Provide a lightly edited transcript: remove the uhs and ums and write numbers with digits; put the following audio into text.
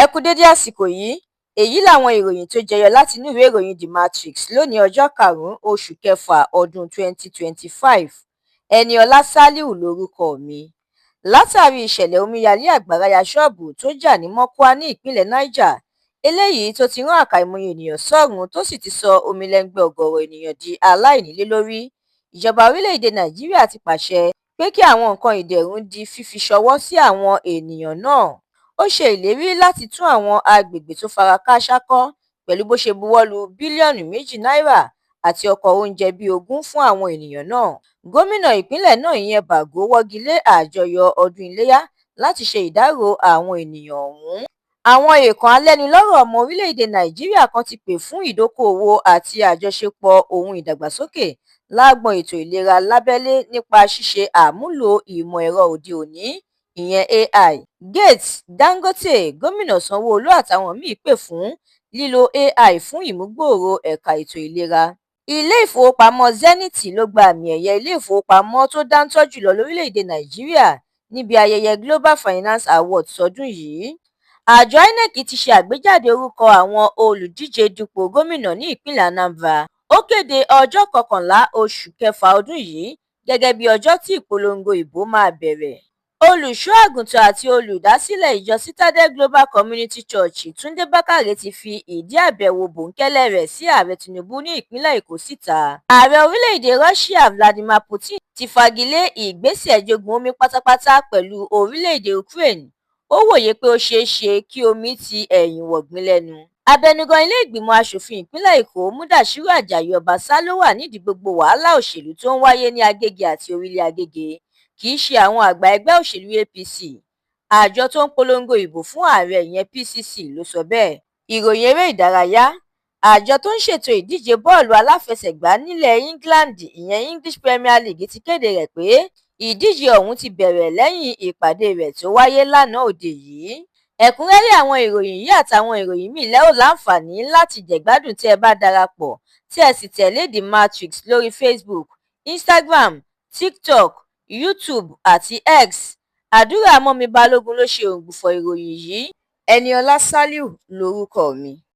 Ẹ kú dédé àsìkò yìí, èyí làwọn ìròyìn tó jẹyọ láti inú ìwé ìròyìn The Matrix lónìí ọjọ́ karùn-ún oṣù kẹfà ọdún 2025. Ẹniọlá Sàlíù lórúkọ mi. Látàrí ìṣẹ̀lẹ̀ omíyalé àgbàrá ya ṣọ́ọ̀bù tó jà ní Mọ́kọ́á ní ìpínlẹ̀ Niger, eléyìí tó ti rán àkàìmọye ènìyàn sọ́run tó sì ti sọ omilẹ́ngbẹ́ ọ̀gọ̀rọ̀ ènìyàn di aláìnílé lórí, ìjọba orílẹ̀-èdè Nàìjíríà ti pàṣẹ pé kí àwọn nǹkan ìdẹ̀rùn di fífi ṣọwọ́ sí àwọn ènìyàn náà. Ó ṣe ìlérí láti tún àwọn agbègbè tó fara kááṣá kọ́ pẹ̀lú bó ṣe buwọ́lu bílíọ̀nù 2 náírà àti ọkọ̀ oúnjẹ bíi 20 fún àwọn ènìyàn náà. Gómìnà ìpínlẹ̀ náà ìyẹn Bàgó wọ́gi lé àjọyọ̀ ọdún iléyá láti ṣe ìdárò àwọn ènìyàn ọ̀hún. Àwọn èèkàn alẹ́nulọ́rọ̀ ọmọ orílẹ̀-èdè Nàìjíríà kan ti pè fún ìdókòòwò àti àjọṣepọ̀ ohun ìdàgbàsókè lágbọn ètò ìlera lábẹ́lé nípa ṣíṣe àmúlò ìmọ̀ ẹ̀rọ òde òní ìyẹn AI. Gates, Dangote, gómìnà Sanwó-Olú àtàwọn míín pè fún lílo AI fún ìmúgbòòrò ẹ̀ka ètò ìlera. Ilé ìfowópamọ́ Zenith ló gba àmì ẹ̀yẹ ilé ìfowópamọ́ tó dáńtọ́ jùlọ lórílẹ̀-èdè Nàìjíríà níbi ayẹyẹ Global Finance Awards ọdún yìí. Àjọ INEC ti ṣe àgbéjáde orúkọ àwọn olùdíje dupò gómìnà ní ìpínlẹ̀ Anambra. Ó kéde ọjọ́ 11 oṣù kẹfà ọdún yìí gẹ́gẹ́ bí ọjọ́ tí ìpolongo ìbò máa bẹ̀rẹ̀. Olùṣọ́ àgùntàn àti olùdásílẹ̀ ìjọ Citadel Global Community Church Túndé Bákàrè ti fi ìdí àbẹ̀wò bòńkẹ́lẹ́ rẹ̀ sí ààrẹ Tinubu ní ìpínlẹ̀ Èkó síta. Ààrẹ orílẹ̀-èdè Russia Vladimir Putin ti fagilé ìgbésẹ̀ jogun omi pátápátá pẹ̀lú orílẹ̀-èdè Ukraine. Ó wòye pé ó ṣeé ṣe kí omi ti ẹ̀yìn wọ̀gbìn lẹ́nu. Abẹnugan ilé ìgbìmọ̀ asòfin ìpínlẹ̀ Èkó Mudashiru Ajayi Obasa ló wà nídìí gbogbo wàhálà òṣèlú tó ń wáyé ní Agége àti orílẹ̀ Agége, kì í ṣe àwọn àgbà ẹgbẹ́ òṣèlú APC. Àjọ tó ń polongo ìbò fún ààrẹ ìyẹn PCC ló sọ bẹ́ẹ̀. Ìròyìn eré ìdárayá. Àjọ tó ń ṣètò ìdíje bọ́ọ̀lù aláfẹsẹ̀gbá nílẹ̀ England ìyẹn English Premier League ti kéde rẹ̀ pé ìdíje ọ̀hún ti bẹ̀rẹ̀ lẹ́yìn ìpàdé rẹ̀ tó wáyé lánàá òde yìí. Ẹ̀kúnrẹ́rẹ́ àwọn ìròyìn yìí àtàwọn ìròyìn míì lẹ́ ò láǹfààní láti jẹ̀gbádùn tí ẹ bá darapọ̀ tí ẹ sì tẹ̀lé The Matrix lórí Facebook, Instagram, TikTok, YouTube àti X. Àdúrà Mọ́mi Balógun ló ṣe òǹgbùfọ̀ ìròyìn yìí. Ẹniọlá Sàlíù lórúkọ mi.